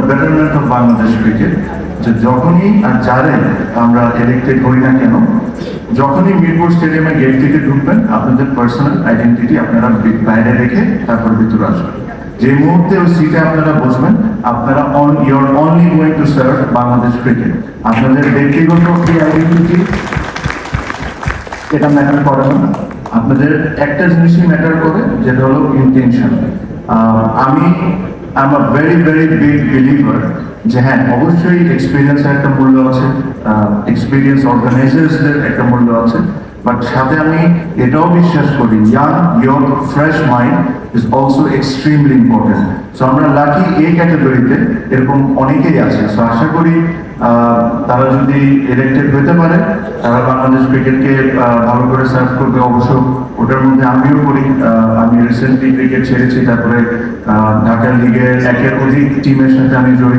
Betterment of Bangladesh cricket. যে যখনই আর যারাই আমরা ইলেক্টেড হই না কেন, যখনই মিরপুর স্টেডিয়ামে গেট থেকে ঢুকবেন, আপনাদের পার্সোনাল আইডেন্টিটি আপনারা বাইরে রেখে তারপর ভিতরে আসবেন। যে মুহূর্তে ওই সিটে আপনারা বসবেন, আপনারা your only going to serve Bangladesh cricket. আপনাদের ব্যক্তিগত আইডেন্টিটি এটা ম্যাটার করে না, আপনাদের একটা জিনিসই ম্যাটার করে, যেটা হলো ইন্টেনশন। আমি I am a very very big believer যে হ্যাঁ, অবশ্যই এক্সপিরিয়েন্সের একটা মূল্য আছে, এক্সপিরিয়েন্স অর্গানাইজার্সদের একটা মূল্য আছে, বাট সাথে আমি এটাও বিশ্বাস করি young fresh mind is also extremely important. So আমরা লাকি এই ক্যাটাগরিতে এরকম অনেকেই আছে। সো আশা করি তারা যদি ইলেক্টেড হতে পারে, তারা বাংলাদেশ ক্রিকেটকে ভালো করে সার্ভ করবে। অবশ্য ওটার মধ্যে আমিও করি। আমি রিসেন্টলি ক্রিকেট ছেড়েছি, তারপরে ঢাকা লিগের একের অধিক টিমের সাথে আমি জড়িত।